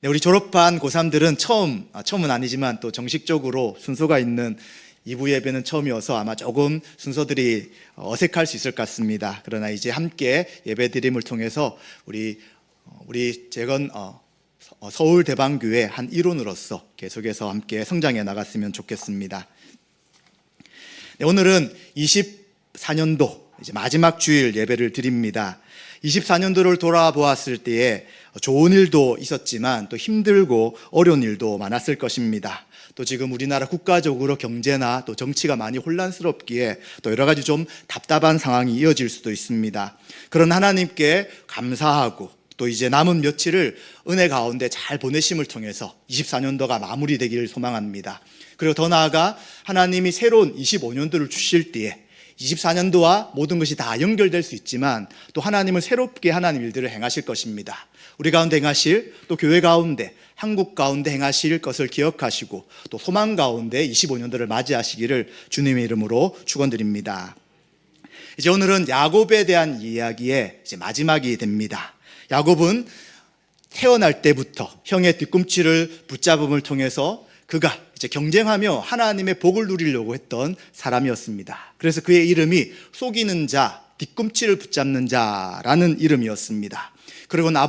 네, 우리 졸업한 고3들은 처음은 아니지만 또 정식적으로 순서가 있는 2부 예배는 처음이어서 아마 조금 순서들이 어색할 수 있을 것 같습니다. 그러나 이제 함께 예배 드림을 통해서 우리 재건 서울 대방교회 한 일원으로서 계속해서 함께 성장해 나갔으면 좋겠습니다. 네, 오늘은 24년도 이제 마지막 주일 예배를 드립니다. 24년도를 돌아보았을 때에 좋은 일도 있었지만 또 힘들고 어려운 일도 많았을 것입니다. 또 지금 우리나라 국가적으로 경제나 또 정치가 많이 혼란스럽기에 또 여러 가지 좀 답답한 상황이 이어질 수도 있습니다. 그런 하나님께 감사하고 또 이제 남은 며칠을 은혜 가운데 잘 보내심을 통해서 24년도가 마무리되기를 소망합니다. 그리고 더 나아가 하나님이 새로운 25년도를 주실 때에 24년도와 모든 것이 다 연결될 수 있지만 또 하나님은 새롭게 하나님 일들을 행하실 것입니다. 우리 가운데 행하실, 또 교회 가운데, 한국 가운데 행하실 것을 기억하시고 또 소망 가운데 25년도를 맞이하시기를 주님의 이름으로 축원드립니다. 이제 오늘은 야곱에 대한 이야기의 이제 마지막이 됩니다. 야곱은 태어날 때부터 형의 뒤꿈치를 붙잡음을 통해서 그가 이제 경쟁하며 하나님의 복을 누리려고 했던 사람이었습니다. 그래서 그의 이름이 속이는 자, 뒤꿈치를 붙잡는 자라는 이름이었습니다. 그리고는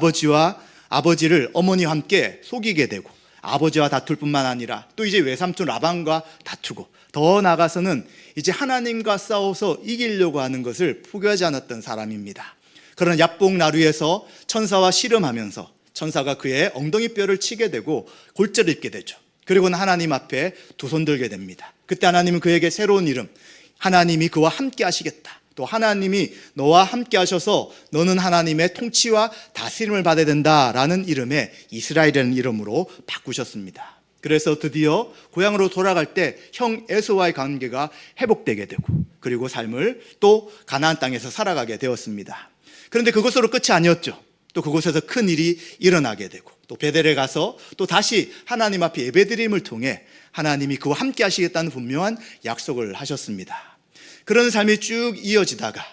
아버지를 어머니와 함께 속이게 되고 아버지와 다툴 뿐만 아니라 또 이제 외삼촌 라반과 다투고 더 나아가서는 이제 하나님과 싸워서 이기려고 하는 것을 포기하지 않았던 사람입니다. 그러나 야복나루에서 천사와 씨름하면서 천사가 그의 엉덩이 뼈를 치게 되고 골절을 입게 되죠. 그리고는 하나님 앞에 두 손 들게 됩니다. 그때 하나님은 그에게 새로운 이름, 하나님이 그와 함께 하시겠다. 또 하나님이 너와 함께 하셔서 너는 하나님의 통치와 다스림을 받아야 된다라는 이름의 이스라엘이라는 이름으로 바꾸셨습니다. 그래서 드디어 고향으로 돌아갈 때 형 에서와의 관계가 회복되게 되고 그리고 삶을 또 가나안 땅에서 살아가게 되었습니다. 그런데 그것으로 끝이 아니었죠. 또 그곳에서 큰 일이 일어나게 되고 또 베델에 가서 또 다시 하나님 앞에 예배드림을 통해 하나님이 그와 함께 하시겠다는 분명한 약속을 하셨습니다. 그런 삶이 쭉 이어지다가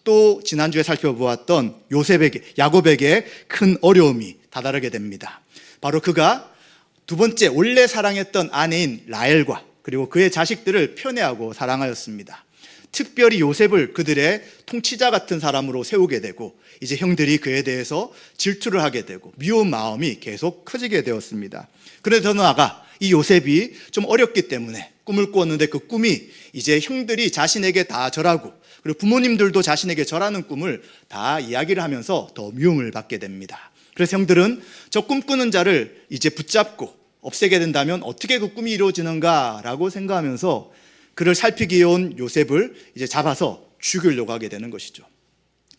또 지난주에 살펴보았던 야곱에게 큰 어려움이 다다르게 됩니다. 바로 그가 두 번째 원래 사랑했던 아내인 라헬과 그리고 그의 자식들을 편애하고 사랑하였습니다. 특별히 요셉을 그들의 통치자 같은 사람으로 세우게 되고 이제 형들이 그에 대해서 질투를 하게 되고 미운 마음이 계속 커지게 되었습니다. 그런데 더 나아가 이 요셉이 좀 어렸기 때문에 꿈을 꾸었는데 그 꿈이 이제 형들이 자신에게 다 절하고 그리고 부모님들도 자신에게 절하는 꿈을 다 이야기를 하면서 더 미움을 받게 됩니다. 그래서 형들은 저 꿈꾸는 자를 이제 붙잡고 없애게 된다면 어떻게 그 꿈이 이루어지는가라고 생각하면서 그를 살피기 온 요셉을 이제 잡아서 죽이려고 하게 되는 것이죠.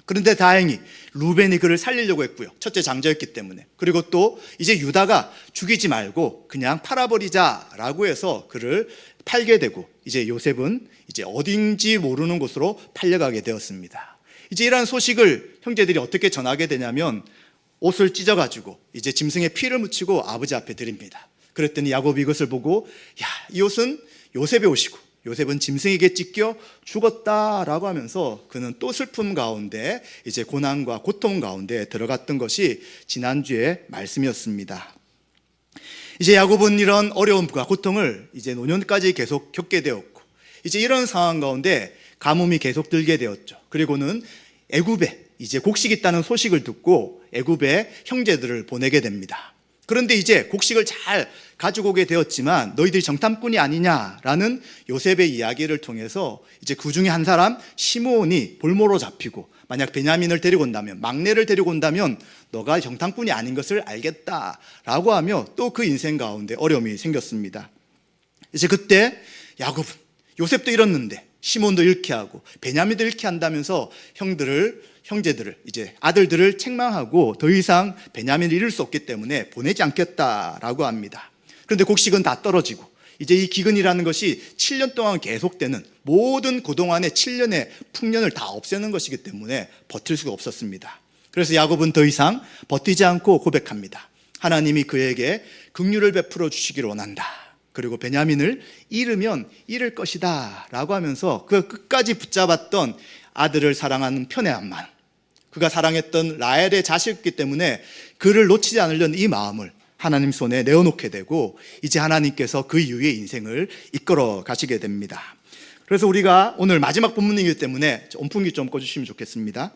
그런데 다행히 루벤이 그를 살리려고 했고요. 첫째 장자였기 때문에. 그리고 또 이제 유다가 죽이지 말고 그냥 팔아버리자라고 해서 그를 팔게 되고 이제 요셉은 이제 어딘지 모르는 곳으로 팔려가게 되었습니다. 이제 이러한 소식을 형제들이 어떻게 전하게 되냐면 옷을 찢어가지고 이제 짐승에 피를 묻히고 아버지 앞에 드립니다. 그랬더니 야곱이 이것을 보고 이 옷은 요셉의 옷이고 요셉은 짐승에게 찢겨 죽었다라고 하면서 그는 또 슬픔 가운데 이제 고난과 고통 가운데 들어갔던 것이 지난주의 말씀이었습니다. 이제 야곱은 이런 어려움과 고통을 이제 노년까지 계속 겪게 되었고 이제 이런 상황 가운데 가뭄이 계속 들게 되었죠. 그리고는 애굽에 이제 곡식이 있다는 소식을 듣고 애굽에 형제들을 보내게 됩니다. 그런데 이제 곡식을 잘 가지고 오게 되었지만 너희들이 정탐꾼이 아니냐라는 요셉의 이야기를 통해서 이제 그 중에 한 사람 시므온이 볼모로 잡히고 만약 베냐민을 데리고 온다면 막내를 데리고 온다면 너가 정탐꾼이 아닌 것을 알겠다라고 하며 또 그 인생 가운데 어려움이 생겼습니다. 이제 그때 야곱은 요셉도 잃었는데 시몬도 잃게 하고 베냐민도 잃게 한다면서 형제들을 이제 아들들을 책망하고 더 이상 베냐민을 잃을 수 없기 때문에 보내지 않겠다라고 합니다. 그런데 곡식은 다 떨어지고 이제 이 기근이라는 것이 7년 동안 계속되는 모든 그동안의 7년의 풍년을 다 없애는 것이기 때문에 버틸 수가 없었습니다. 그래서 야곱은 더 이상 버티지 않고 고백합니다. 하나님이 그에게 긍휼을 베풀어 주시기를 원한다. 그리고 베냐민을 잃으면 잃을 것이다 라고 하면서 그 끝까지 붙잡았던 아들을 사랑하는 편애함만, 그가 사랑했던 라헬의 자식이기 때문에 그를 놓치지 않으려는 이 마음을 하나님 손에 내어놓게 되고 이제 하나님께서 그 이후의 인생을 이끌어 가시게 됩니다. 그래서 우리가 오늘 마지막 본문이기 때문에 온풍기 좀 꺼주시면 좋겠습니다.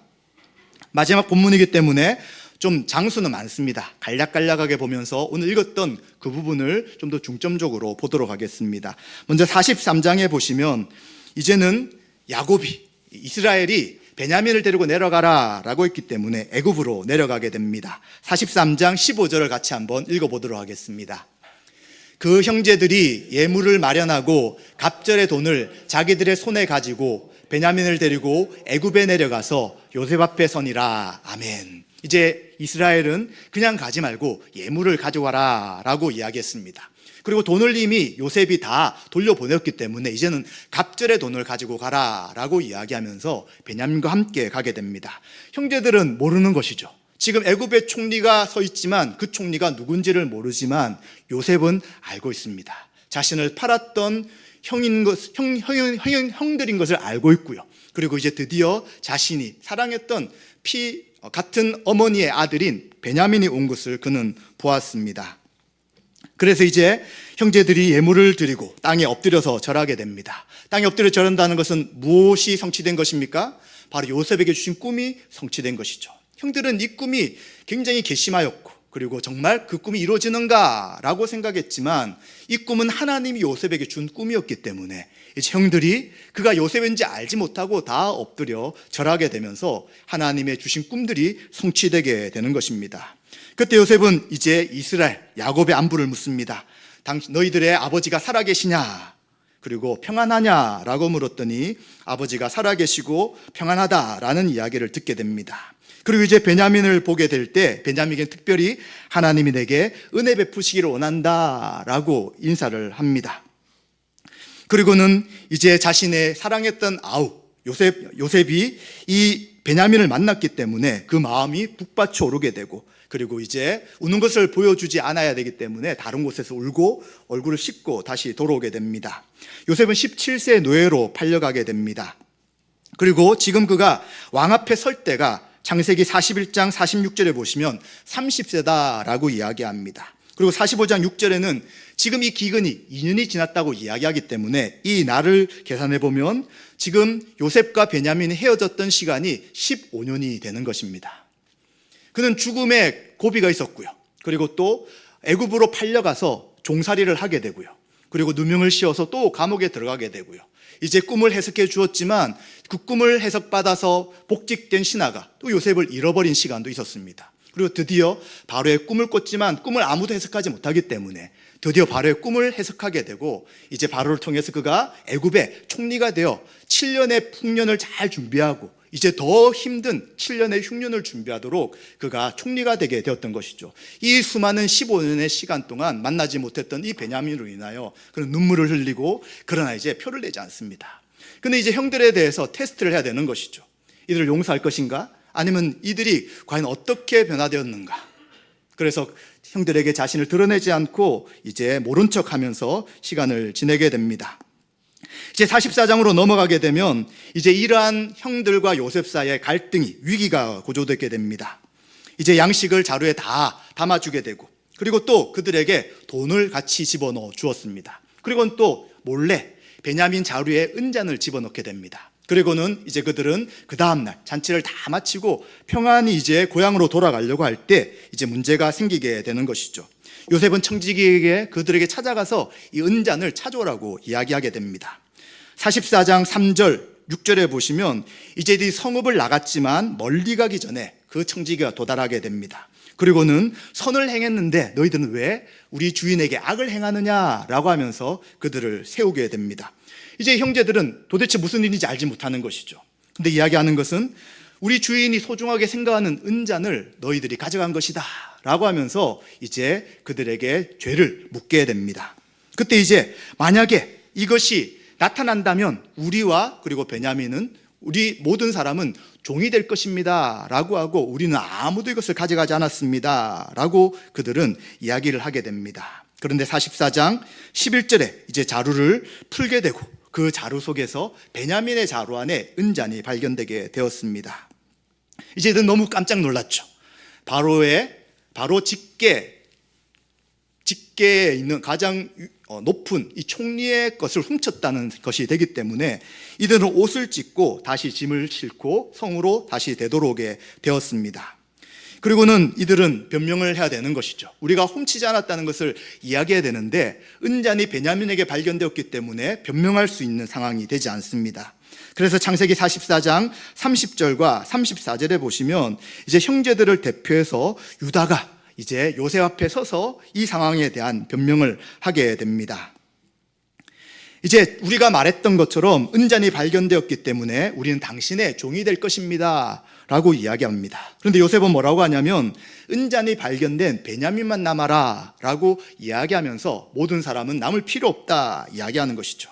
마지막 본문이기 때문에 좀 장수는 많습니다. 간략간략하게 보면서 오늘 읽었던 그 부분을 좀 더 중점적으로 보도록 하겠습니다. 먼저 43장에 보시면 이제는 야곱이, 이스라엘이 베냐민을 데리고 내려가라 라고 했기 때문에 애굽으로 내려가게 됩니다. 43장 15절을 같이 한번 읽어보도록 하겠습니다. 그 형제들이 예물을 마련하고 갑절의 돈을 자기들의 손에 가지고 베냐민을 데리고 애굽에 내려가서 요셉 앞에 서니라. 아멘. 이제 이스라엘은 그냥 가지 말고 예물을 가져와라 라고 이야기했습니다. 그리고 돈을 이미 요셉이 다 돌려보냈기 때문에 이제는 갑절의 돈을 가지고 가라 라고 이야기하면서 베냐민과 함께 가게 됩니다. 형제들은 모르는 것이죠. 지금 애굽의 총리가 서 있지만 그 총리가 누군지를 모르지만 요셉은 알고 있습니다. 자신을 팔았던 형들인 것을 알고 있고요. 그리고 이제 드디어 자신이 사랑했던 같은 어머니의 아들인 베냐민이 온 것을 그는 보았습니다. 그래서 이제 형제들이 예물을 드리고 땅에 엎드려서 절하게 됩니다. 땅에 엎드려 절한다는 것은 무엇이 성취된 것입니까? 바로 요셉에게 주신 꿈이 성취된 것이죠. 형들은 이 꿈이 굉장히 괘씸하였고 그리고 정말 그 꿈이 이루어지는가 라고 생각했지만 이 꿈은 하나님이 요셉에게 준 꿈이었기 때문에 이제 형들이 그가 요셉인지 알지 못하고 다 엎드려 절하게 되면서 하나님의 주신 꿈들이 성취되게 되는 것입니다. 그때 요셉은 이제 이스라엘 야곱의 안부를 묻습니다. 너희들의 아버지가 살아계시냐? 그리고 평안하냐? 라고 물었더니 아버지가 살아계시고 평안하다라는 이야기를 듣게 됩니다. 그리고 이제 베냐민을 보게 될 때 베냐민에게 특별히 하나님이 내게 은혜 베푸시기를 원한다 라고 인사를 합니다. 그리고는 이제 자신의 사랑했던 아우 요셉이 이 베냐민을 만났기 때문에 그 마음이 북받쳐 오르게 되고 그리고 이제 우는 것을 보여주지 않아야 되기 때문에 다른 곳에서 울고 얼굴을 씻고 다시 돌아오게 됩니다. 요셉은 17세 노예로 팔려가게 됩니다. 그리고 지금 그가 왕 앞에 설 때가 창세기 41장 46절에 보시면 30세다라고 이야기합니다. 그리고 45장 6절에는 지금 이 기근이 2년이 지났다고 이야기하기 때문에 이 날을 계산해 보면 지금 요셉과 베냐민이 헤어졌던 시간이 15년이 되는 것입니다. 그는 죽음의 고비가 있었고요. 그리고 또 애굽으로 팔려가서 종살이를 하게 되고요. 그리고 누명을 씌워서 또 감옥에 들어가게 되고요. 이제 꿈을 해석해 주었지만 그 꿈을 해석받아서 복직된 신하가 또 요셉을 잃어버린 시간도 있었습니다. 그리고 드디어 바로의 꿈을 꿨지만 꿈을 아무도 해석하지 못하기 때문에 드디어 바로의 꿈을 해석하게 되고 이제 바로를 통해서 그가 애굽의 총리가 되어 7년의 풍년을 잘 준비하고 이제 더 힘든 7년의 흉년을 준비하도록 그가 총리가 되게 되었던 것이죠. 이 수많은 15년의 시간 동안 만나지 못했던 이 베냐민으로 인하여 그런 눈물을 흘리고 그러나 이제 표를 내지 않습니다. 근데 이제 형들에 대해서 테스트를 해야 되는 것이죠. 이들을 용서할 것인가? 아니면 이들이 과연 어떻게 변화되었는가? 그래서 형들에게 자신을 드러내지 않고 이제 모른 척하면서 시간을 지내게 됩니다. 이제 44장으로 넘어가게 되면 이제 이러한 형들과 요셉 사이의 갈등이 위기가 고조되게 됩니다. 이제 양식을 자루에 다 담아주게 되고 그리고 또 그들에게 돈을 같이 집어넣어 주었습니다. 그리고는 또 몰래 베냐민 자루에 은잔을 집어넣게 됩니다. 그리고는 이제 그들은 그 다음날 잔치를 다 마치고 평안히 이제 고향으로 돌아가려고 할 때 이제 문제가 생기게 되는 것이죠. 요셉은 청지기에게 그들에게 찾아가서 이 은잔을 찾아오라고 이야기하게 됩니다. 44장 3절 6절에 보시면 이제 이 성읍을 나갔지만 멀리 가기 전에 그 청지기가 도달하게 됩니다. 그리고는 선을 행했는데 너희들은 왜 우리 주인에게 악을 행하느냐라고 하면서 그들을 세우게 됩니다. 이제 형제들은 도대체 무슨 일인지 알지 못하는 것이죠. 근데 이야기하는 것은 우리 주인이 소중하게 생각하는 은잔을 너희들이 가져간 것이다 라고 하면서 이제 그들에게 죄를 묻게 됩니다. 그때 이제 만약에 이것이 나타난다면 우리와 그리고 베냐민은 우리 모든 사람은 종이 될 것입니다 라고 하고 우리는 아무도 이것을 가져가지 않았습니다 라고 그들은 이야기를 하게 됩니다. 그런데 44장 11절에 이제 자루를 풀게 되고 그 자루 속에서 베냐민의 자루 안에 은잔이 발견되게 되었습니다. 이제 너무 깜짝 놀랐죠. 바로 직계 직계에 있는 가장 높은 이 총리의 것을 훔쳤다는 것이 되기 때문에 이들은 옷을 찢고 다시 짐을 싣고 성으로 다시 되돌아오게 되었습니다. 그리고는 이들은 변명을 해야 되는 것이죠. 우리가 훔치지 않았다는 것을 이야기해야 되는데 은잔이 베냐민에게 발견되었기 때문에 변명할 수 있는 상황이 되지 않습니다. 그래서 창세기 44장 30절과 34절에 보시면 이제 형제들을 대표해서 유다가 이제 요셉 앞에 서서 이 상황에 대한 변명을 하게 됩니다. 이제 우리가 말했던 것처럼 은잔이 발견되었기 때문에 우리는 당신의 종이 될 것입니다 라고 이야기합니다. 그런데 요셉은 뭐라고 하냐면 은잔이 발견된 베냐민만 남아라 라고 이야기하면서 모든 사람은 남을 필요 없다 이야기하는 것이죠.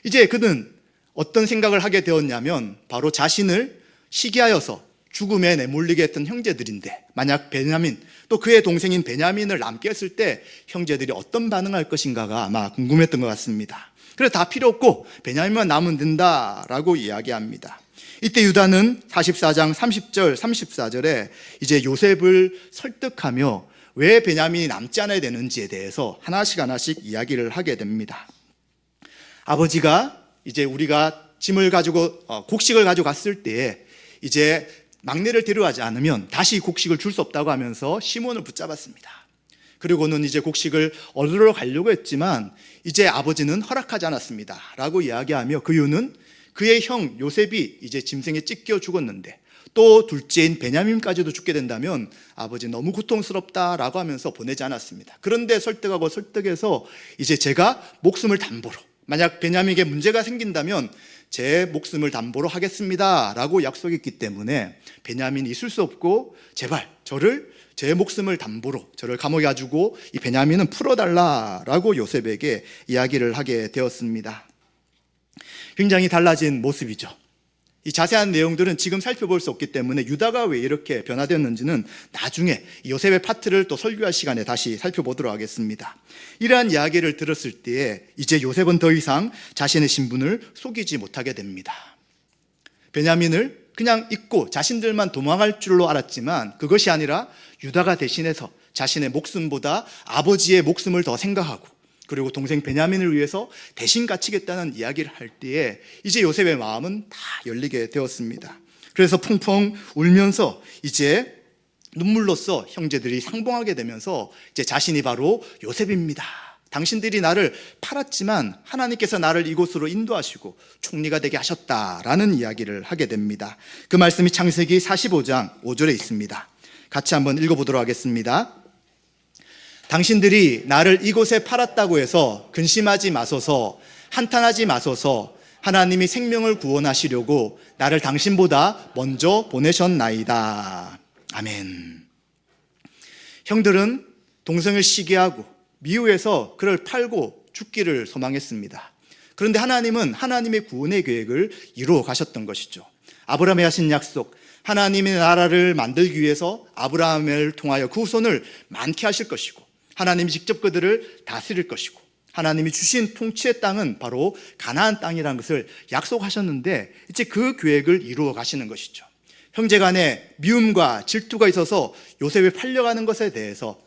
이제 그는 어떤 생각을 하게 되었냐면 바로 자신을 시기하여서 죽음에 내몰리게 했던 형제들인데 만약 베냐민 또 그의 동생인 베냐민을 남게 했을 때 형제들이 어떤 반응할 것인가가 아마 궁금했던 것 같습니다. 그래서 다 필요 없고 베냐민만 남으면 된다라고 이야기합니다. 이때 유다는 44장 30절 34절에 이제 요셉을 설득하며 왜 베냐민이 남지 않아야 되는지에 대해서 하나씩 이야기를 하게 됩니다. 아버지가 이제 우리가 짐을 가지고 곡식을 가지고 갔을 때에 이제 막내를 데려가지 않으면 다시 곡식을 줄 수 없다고 하면서 시몬을 붙잡았습니다. 그리고는 이제 곡식을 얻으러 가려고 했지만 이제 아버지는 허락하지 않았습니다 라고 이야기하며 그 이유는 그의 형 요셉이 이제 짐승에 찢겨 죽었는데 또 둘째인 베냐민까지도 죽게 된다면 아버지 너무 고통스럽다라고 하면서 보내지 않았습니다. 그런데 설득해서 이제 제가 목숨을 담보로 만약 베냐민에게 문제가 생긴다면 제 목숨을 담보로 하겠습니다 라고 약속했기 때문에 베냐민이 있을 수 없고 제발 제 목숨을 담보로 저를 감옥에 가지고 이 베냐민은 풀어달라라고 요셉에게 이야기를 하게 되었습니다. 굉장히 달라진 모습이죠. 이 자세한 내용들은 지금 살펴볼 수 없기 때문에 유다가 왜 이렇게 변화되었는지는 나중에 요셉의 파트를 또 설교할 시간에 다시 살펴보도록 하겠습니다. 이러한 이야기를 들었을 때에 이제 요셉은 더 이상 자신의 신분을 속이지 못하게 됩니다. 베냐민을 그냥 잊고 자신들만 도망갈 줄로 알았지만 그것이 아니라 유다가 대신해서 자신의 목숨보다 아버지의 목숨을 더 생각하고 그리고 동생 베냐민을 위해서 대신 갇히겠다는 이야기를 할 때에 이제 요셉의 마음은 다 열리게 되었습니다. 그래서 펑펑 울면서 이제 눈물로써 형제들이 상봉하게 되면서 이제 자신이 바로 요셉입니다. 당신들이 나를 팔았지만 하나님께서 나를 이곳으로 인도하시고 총리가 되게 하셨다라는 이야기를 하게 됩니다. 그 말씀이 창세기 45장 5절에 있습니다. 같이 한번 읽어보도록 하겠습니다. 당신들이 나를 이곳에 팔았다고 해서 근심하지 마소서, 한탄하지 마소서. 하나님이 생명을 구원하시려고 나를 당신보다 먼저 보내셨나이다. 아멘. 형들은 동생을 시기하고 미워해서 그를 팔고 죽기를 소망했습니다. 그런데 하나님은 하나님의 구원의 계획을 이루어 가셨던 것이죠. 아브라함에 하신 약속, 하나님의 나라를 만들기 위해서 아브라함을 통하여 그 후손을 많게 하실 것이고 하나님이 직접 그들을 다스릴 것이고 하나님이 주신 통치의 땅은 바로 가나안 땅이라는 것을 약속하셨는데 이제 그 계획을 이루어 가시는 것이죠. 형제 간에 미움과 질투가 있어서 요셉을 팔려가는 것에 대해서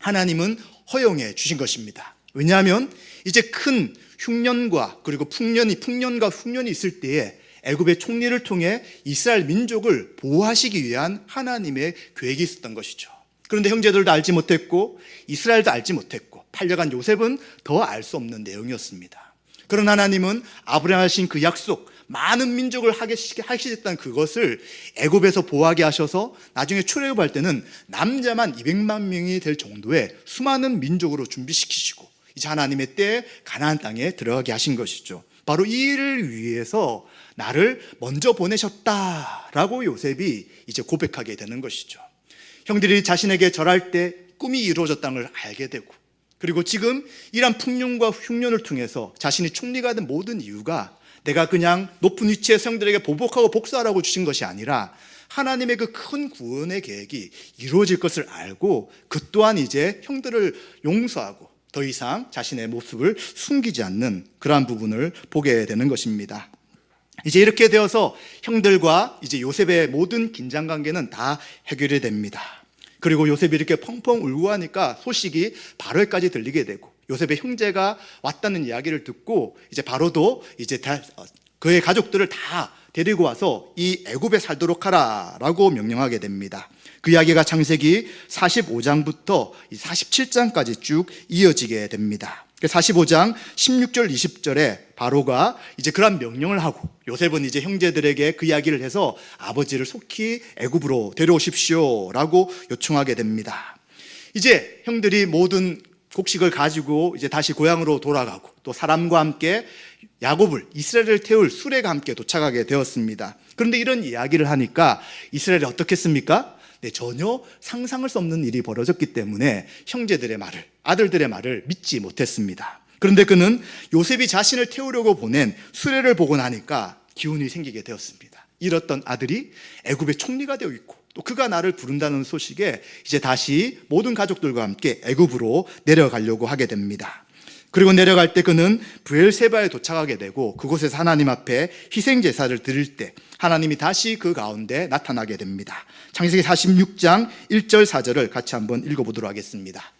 하나님은 허용해 주신 것입니다. 왜냐하면 이제 큰 흉년과 그리고 풍년과 흉년이 있을 때에 애굽의 총리를 통해 이스라엘 민족을 보호하시기 위한 하나님의 계획이 있었던 것이죠. 그런데 형제들도 알지 못했고 이스라엘도 알지 못했고 팔려간 요셉은 더 알 수 없는 내용이었습니다. 그런 하나님은 아브라함 하신 그 약속, 많은 민족을 하시겠다는 그것을 애굽에서 보호하게 하셔서 나중에 출애굽할 때는 남자만 200만 명이 될 정도의 수많은 민족으로 준비시키시고 이제 하나님의 때에 가나안 땅에 들어가게 하신 것이죠. 바로 이 일을 위해서 나를 먼저 보내셨다라고 요셉이 이제 고백하게 되는 것이죠. 형들이 자신에게 절할 때 꿈이 이루어졌다는 걸 알게 되고 그리고 지금 이런 풍년과 흉년을 통해서 자신이 총리가 된 모든 이유가 내가 그냥 높은 위치에서 형들에게 보복하고 복수하라고 주신 것이 아니라 하나님의 그 큰 구원의 계획이 이루어질 것을 알고 그 또한 이제 형들을 용서하고 더 이상 자신의 모습을 숨기지 않는 그러한 부분을 보게 되는 것입니다. 이제 이렇게 되어서 형들과 이제 요셉의 모든 긴장 관계는 다 해결이 됩니다. 그리고 요셉이 이렇게 펑펑 울고 하니까 소식이 바로에까지 들리게 되고, 요셉의 형제가 왔다는 이야기를 듣고 이제 바로도 이제 그의 가족들을 다 데리고 와서 이 애굽에 살도록 하라라고 명령하게 됩니다. 그 이야기가 창세기 45장부터 47장까지 쭉 이어지게 됩니다. 45장 16절 20절에 바로가 이제 그런 명령을 하고, 요셉은 이제 형제들에게 그 이야기를 해서 아버지를 속히 애굽으로 데려오십시오라고 요청하게 됩니다. 이제 형들이 모든 곡식을 가지고 이제 다시 고향으로 돌아가고, 또 사람과 함께 야곱을, 이스라엘을 태울 수레가 함께 도착하게 되었습니다. 그런데 이런 이야기를 하니까 이스라엘이 어떻겠습니까? 네, 전혀 상상할 수 없는 일이 벌어졌기 때문에 형제들의 말을, 아들들의 말을 믿지 못했습니다. 그런데 그는 요셉이 자신을 태우려고 보낸 수레를 보고 나니까 기운이 생기게 되었습니다. 잃었던 아들이 애굽의 총리가 되어 있고, 또 그가 나를 부른다는 소식에 이제 다시 모든 가족들과 함께 애굽으로 내려가려고 하게 됩니다. 그리고 내려갈 때 그는 브엘세바에 도착하게 되고, 그곳에서 하나님 앞에 희생 제사를 드릴 때 하나님이 다시 그 가운데 나타나게 됩니다. 창세기 46장 1절 4절을 같이 한번 읽어보도록 하겠습니다.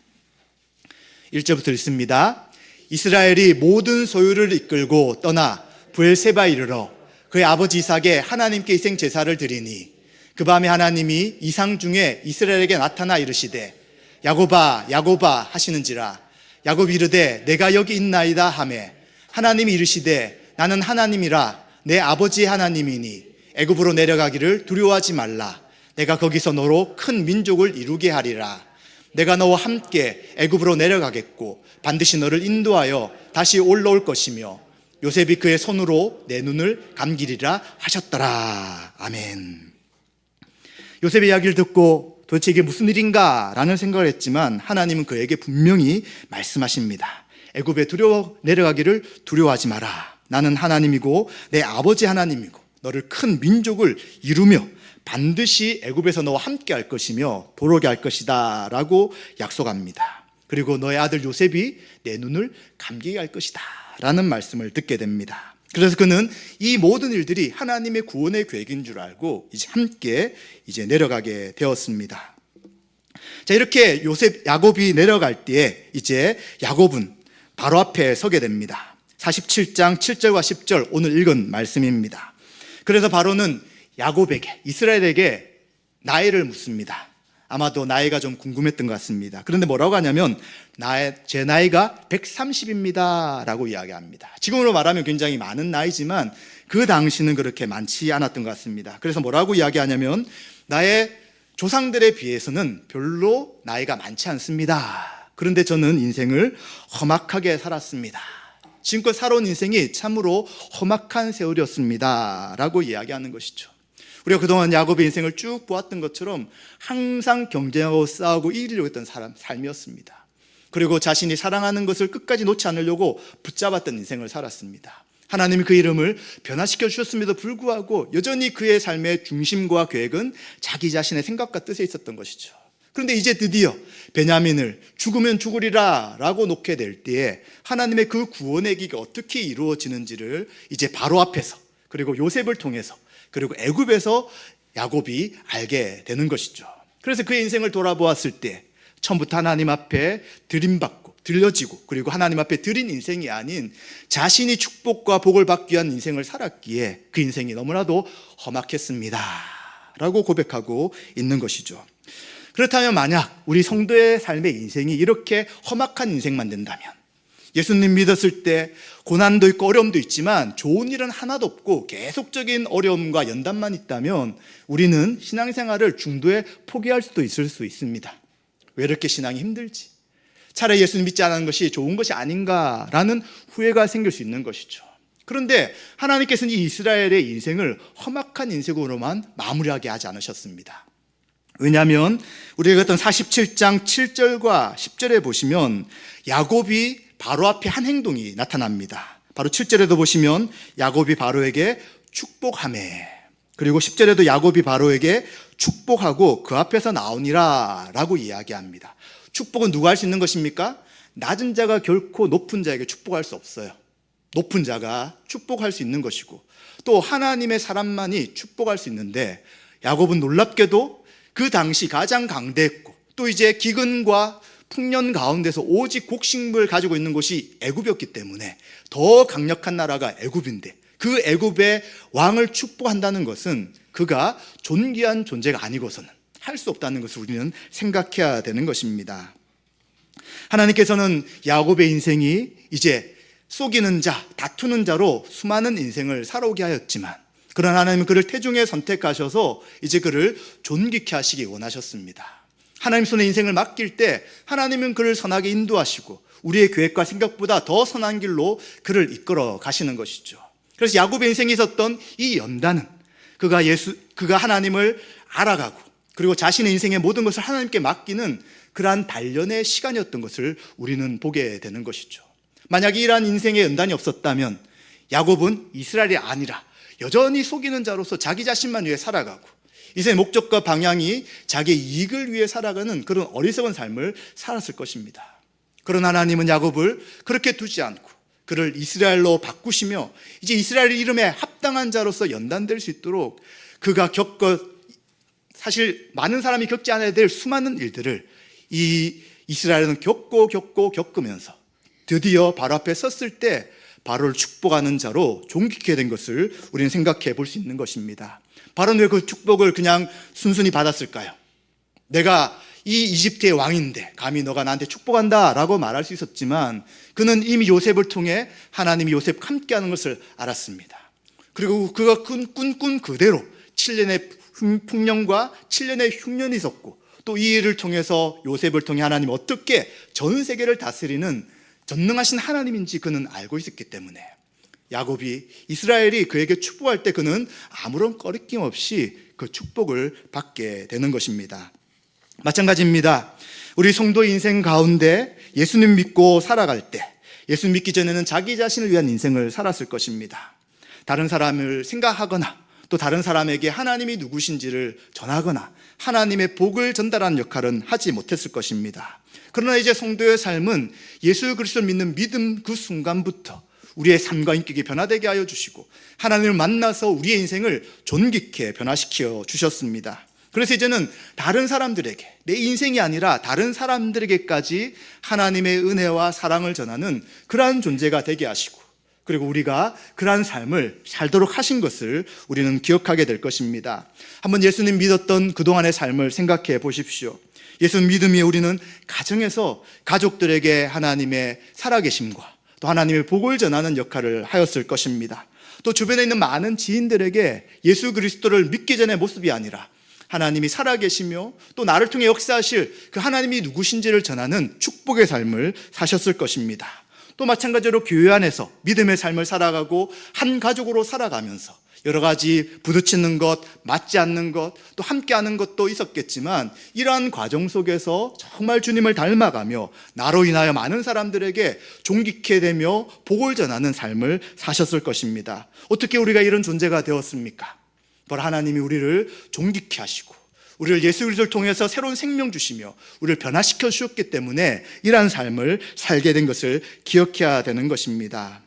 1절부터 읽습니다. 이스라엘이 모든 소유를 이끌고 떠나 브엘세바에 이르러 그의 아버지 이삭에 하나님께 희생 제사를 드리니, 그 밤에 하나님이 이상 중에 이스라엘에게 나타나 이르시되 야곱아 야곱아 하시는지라. 야곱이 이르되 내가 여기 있나이다 하매, 하나님이 이르시되 나는 하나님이라 내 아버지의 하나님이니 애굽으로 내려가기를 두려워하지 말라. 내가 거기서 너로 큰 민족을 이루게 하리라. 내가 너와 함께 애굽으로 내려가겠고 반드시 너를 인도하여 다시 올라올 것이며 요셉이 그의 손으로 내 눈을 감기리라 하셨더라. 아멘. 요셉의 이야기를 듣고 도대체 이게 무슨 일인가 라는 생각을 했지만, 하나님은 그에게 분명히 말씀하십니다. 애굽에 내려가기를 두려워하지 마라. 나는 하나님이고 내 아버지 하나님이고 너를 큰 민족을 이루며 반드시 애굽에서 너와 함께 할 것이며 도록게 할 것이다 라고 약속합니다. 그리고 너의 아들 요셉이 내 눈을 감기게 할 것이다 라는 말씀을 듣게 됩니다. 그래서 그는 이 모든 일들이 하나님의 구원의 계획인 줄 알고 이제 함께 내려가게 되었습니다. 자, 이렇게 야곱이 내려갈 때에 이제 야곱은 바로 앞에 서게 됩니다. 47장 7절과 10절 오늘 읽은 말씀입니다. 그래서 바로는 야곱에게, 이스라엘에게 나이를 묻습니다. 아마도 나이가 좀 궁금했던 것 같습니다. 그런데 뭐라고 하냐면 제 나이가 130입니다 라고 이야기합니다. 지금으로 말하면 굉장히 많은 나이지만 그 당시는 그렇게 많지 않았던 것 같습니다. 그래서 뭐라고 이야기하냐면 나의 조상들에 비해서는 별로 나이가 많지 않습니다. 그런데 저는 인생을 험악하게 살았습니다. 지금껏 살아온 인생이 참으로 험악한 세월이었습니다 라고 이야기하는 것이죠. 우리가 그동안 야곱의 인생을 쭉 보았던 것처럼 항상 경쟁하고 싸우고 이기려고 했던 삶이었습니다. 그리고 자신이 사랑하는 것을 끝까지 놓지 않으려고 붙잡았던 인생을 살았습니다. 하나님이 그 이름을 변화시켜 주셨음에도 불구하고 여전히 그의 삶의 중심과 계획은 자기 자신의 생각과 뜻에 있었던 것이죠. 그런데 이제 드디어 베냐민을 죽으면 죽으리라 라고 놓게 될 때에 하나님의 그 구원의 기가 어떻게 이루어지는지를 이제 바로 앞에서, 그리고 요셉을 통해서, 그리고 애굽에서 야곱이 알게 되는 것이죠. 그래서 그의 인생을 돌아보았을 때 처음부터 하나님 앞에 들림받고 들려지고, 그리고 하나님 앞에 드린 인생이 아닌 자신이 축복과 복을 받기 위한 인생을 살았기에 그 인생이 너무나도 험악했습니다 라고 고백하고 있는 것이죠. 그렇다면 만약 우리 성도의 삶의 인생이 이렇게 험악한 인생만 된다면, 예수님 믿었을 때 고난도 있고 어려움도 있지만 좋은 일은 하나도 없고 계속적인 어려움과 연단만 있다면 우리는 신앙생활을 중도에 포기할 수도 있을 수 있습니다. 왜 이렇게 신앙이 힘들지? 차라리 예수님 믿지 않는 것이 좋은 것이 아닌가라는 후회가 생길 수 있는 것이죠. 그런데 하나님께서는 이 이스라엘의 인생을 험악한 인생으로만 마무리하게 하지 않으셨습니다. 왜냐하면 우리가 읽었던 47장 7절과 10절에 보시면 야곱이 바로 앞에 한 행동이 나타납니다. 바로 7절에도 보시면 야곱이 바로에게 축복하매, 그리고 10절에도 야곱이 바로에게 축복하고 그 앞에서 나오니라 라고 이야기합니다. 축복은 누가 할 수 있는 것입니까? 낮은 자가 결코 높은 자에게 축복할 수 없어요. 높은 자가 축복할 수 있는 것이고 또 하나님의 사람만이 축복할 수 있는데, 야곱은 놀랍게도 그 당시 가장 강대했고 또 이제 기근과 풍년 가운데서 오직 곡식을 가지고 있는 곳이 애굽이었기 때문에 더 강력한 나라가 애굽인데, 그 애굽의 왕을 축복한다는 것은 그가 존귀한 존재가 아니고서는 할 수 없다는 것을 우리는 생각해야 되는 것입니다. 하나님께서는 야곱의 인생이 이제 속이는 자, 다투는 자로 수많은 인생을 살아오게 하였지만, 그러나 하나님은 그를 태중에 선택하셔서 이제 그를 존귀케 하시기 원하셨습니다. 하나님 손에 인생을 맡길 때 하나님은 그를 선하게 인도하시고 우리의 계획과 생각보다 더 선한 길로 그를 이끌어 가시는 것이죠. 그래서 야곱의 인생에 있었던 이 연단은 그가 하나님을 알아가고 그리고 자신의 인생의 모든 것을 하나님께 맡기는 그러한 단련의 시간이었던 것을 우리는 보게 되는 것이죠. 만약에 이러한 인생의 연단이 없었다면 야곱은 이스라엘이 아니라 여전히 속이는 자로서 자기 자신만 위해 살아가고 이생의 목적과 방향이 자기의 이익을 위해 살아가는 그런 어리석은 삶을 살았을 것입니다. 그러나 하나님은 야곱을 그렇게 두지 않고 그를 이스라엘로 바꾸시며 이제 이스라엘 이름에 합당한 자로서 연단될 수 있도록 그가 사실 많은 사람이 겪지 않아야 될 수많은 일들을 이 이스라엘은 겪으면서 드디어 바로 앞에 섰을 때 바로를 축복하는 자로 존귀케 된 것을 우리는 생각해 볼 수 있는 것입니다. 바로는 왜 그 축복을 그냥 순순히 받았을까요? 내가 이 이집트의 왕인데 감히 너가 나한테 축복한다 라고 말할 수 있었지만, 그는 이미 요셉을 통해 하나님이 요셉과 함께하는 것을 알았습니다. 그리고 그가 꿈 그대로 7년의 풍년과 7년의 흉년이 있었고, 또 이 일을 통해서 요셉을 통해 하나님 어떻게 전 세계를 다스리는 전능하신 하나님인지 그는 알고 있었기 때문에 이스라엘이 그에게 축복할 때 그는 아무런 꺼리낌 없이 그 축복을 받게 되는 것입니다. 마찬가지입니다. 우리 성도의 인생 가운데 예수님 믿고 살아갈 때, 예수님 믿기 전에는 자기 자신을 위한 인생을 살았을 것입니다. 다른 사람을 생각하거나 또 다른 사람에게 하나님이 누구신지를 전하거나 하나님의 복을 전달하는 역할은 하지 못했을 것입니다. 그러나 이제 성도의 삶은 예수 그리스도를 믿는 믿음 그 순간부터 우리의 삶과 인격이 변화되게 하여 주시고 하나님을 만나서 우리의 인생을 존귀케 변화시켜 주셨습니다. 그래서 이제는 다른 사람들에게, 내 인생이 아니라 다른 사람들에게까지 하나님의 은혜와 사랑을 전하는 그러한 존재가 되게 하시고, 그리고 우리가 그러한 삶을 살도록 하신 것을 우리는 기억하게 될 것입니다. 한번 예수님 믿었던 그동안의 삶을 생각해 보십시오. 예수님 믿음이 우리는 가정에서 가족들에게 하나님의 살아계심과 또 하나님의 복을 전하는 역할을 하였을 것입니다. 또 주변에 있는 많은 지인들에게 예수 그리스도를 믿기 전의 모습이 아니라 하나님이 살아계시며 또 나를 통해 역사하실 그 하나님이 누구신지를 전하는 축복의 삶을 사셨을 것입니다. 또 마찬가지로 교회 안에서 믿음의 삶을 살아가고 한 가족으로 살아가면서 여러 가지 부딪히는 것, 맞지 않는 것, 또 함께하는 것도 있었겠지만 이러한 과정 속에서 정말 주님을 닮아가며 나로 인하여 많은 사람들에게 존귀케 되며 복을 전하는 삶을 사셨을 것입니다. 어떻게 우리가 이런 존재가 되었습니까? 바로 하나님이 우리를 존귀케 하시고 우리를 예수 그리스도를 통해서 새로운 생명 주시며 우리를 변화시켜 주셨기 때문에 이러한 삶을 살게 된 것을 기억해야 되는 것입니다.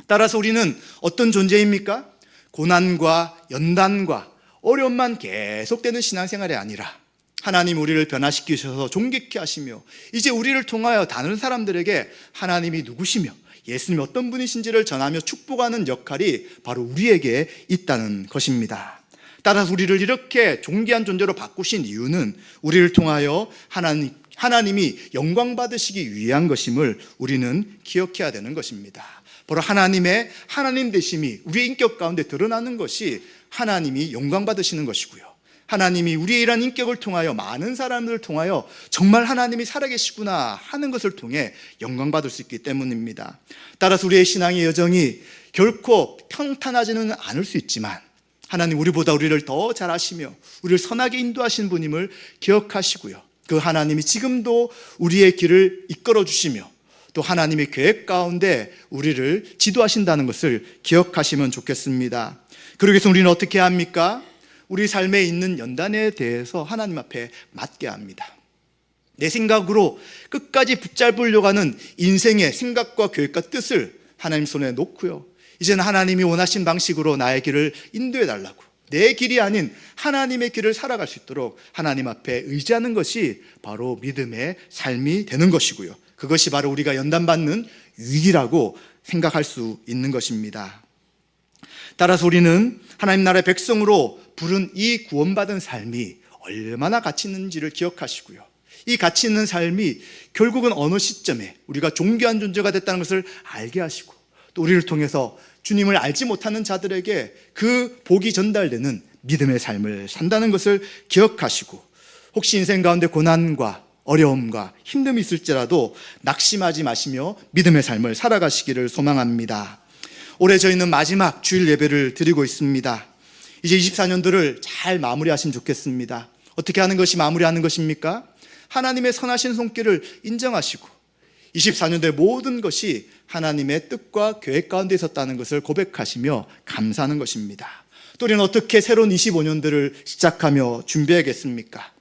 따라서 우리는 어떤 존재입니까? 고난과 연단과 어려움만 계속되는 신앙생활이 아니라 하나님 우리를 변화시키셔서 존귀케 하시며 이제 우리를 통하여 다른 사람들에게 하나님이 누구시며 예수님이 어떤 분이신지를 전하며 축복하는 역할이 바로 우리에게 있다는 것입니다. 따라서 우리를 이렇게 존귀한 존재로 바꾸신 이유는 우리를 통하여 하나님이 영광 받으시기 위한 것임을 우리는 기억해야 되는 것입니다. 바로 하나님의 하나님 되심이 우리의 인격 가운데 드러나는 것이 하나님이 영광 받으시는 것이고요. 하나님이 우리의 이러한 인격을 통하여 많은 사람들을 통하여 정말 하나님이 살아계시구나 하는 것을 통해 영광 받을 수 있기 때문입니다. 따라서 우리의 신앙의 여정이 결코 평탄하지는 않을 수 있지만 하나님 우리보다 우리를 더 잘 아시며 우리를 선하게 인도하신 분임을 기억하시고요. 그 하나님이 지금도 우리의 길을 이끌어 주시며 또 하나님의 계획 가운데 우리를 지도하신다는 것을 기억하시면 좋겠습니다. 그러기 위해서 우리는 어떻게 합니까? 우리 삶에 있는 연단에 대해서 하나님 앞에 맡게 합니다. 내 생각으로 끝까지 붙잡으려고 하는 인생의 생각과 계획과 뜻을 하나님 손에 놓고요. 이제는 하나님이 원하신 방식으로 나의 길을 인도해 달라고 내 길이 아닌 하나님의 길을 살아갈 수 있도록 하나님 앞에 의지하는 것이 바로 믿음의 삶이 되는 것이고요. 그것이 바로 우리가 연단받는 위기라고 생각할 수 있는 것입니다. 따라서 우리는 하나님 나라의 백성으로 부른 이 구원받은 삶이 얼마나 가치 있는지를 기억하시고요. 이 가치 있는 삶이 결국은 어느 시점에 우리가 존귀한 존재가 됐다는 것을 알게 하시고, 또 우리를 통해서 주님을 알지 못하는 자들에게 그 복이 전달되는 믿음의 삶을 산다는 것을 기억하시고, 혹시 인생 가운데 고난과 어려움과 힘듦이 있을지라도 낙심하지 마시며 믿음의 삶을 살아가시기를 소망합니다. 올해 저희는 마지막 주일 예배를 드리고 있습니다. 이제 24년도를 잘 마무리하시면 좋겠습니다. 어떻게 하는 것이 마무리하는 것입니까? 하나님의 선하신 손길을 인정하시고 24년도의 모든 것이 하나님의 뜻과 계획 가운데 있었다는 것을 고백하시며 감사하는 것입니다. 또 우리는 어떻게 새로운 25년도를 시작하며 준비하겠습니까?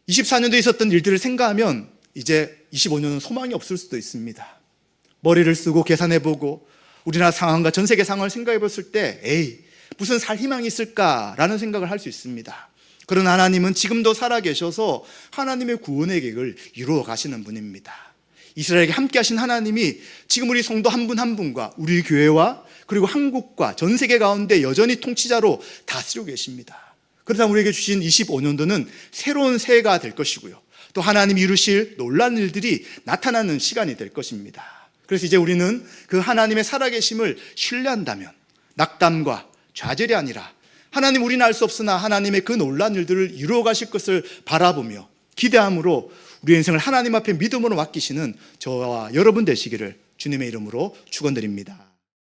24년도에 있었던 일들을 생각하면 이제 25년은 소망이 없을 수도 있습니다. 머리를 쓰고 계산해보고 우리나라 상황과 전 세계 상황을 생각해 봤을 때 무슨 살 희망이 있을까라는 생각을 할 수 있습니다. 그러나 하나님은 지금도 살아계셔서 하나님의 구원의 계획을 이루어 가시는 분입니다. 이스라엘에게 함께 하신 하나님이 지금 우리 성도 한 분 한 분과 우리 교회와 그리고 한국과 전 세계 가운데 여전히 통치자로 다스리고 계십니다. 그러다 우리에게 주신 25년도는 새로운 새해가 될 것이고요. 또 하나님이 이루실 놀라운 일들이 나타나는 시간이 될 것입니다. 그래서 이제 우리는 그 하나님의 살아계심을 신뢰한다면 낙담과 좌절이 아니라 하나님 우리는 알 수 없으나 하나님의 그 놀라운 일들을 이루어 가실 것을 바라보며 기대함으로 우리 인생을 하나님 앞에 믿음으로 맡기시는 저와 여러분 되시기를 주님의 이름으로 축원드립니다.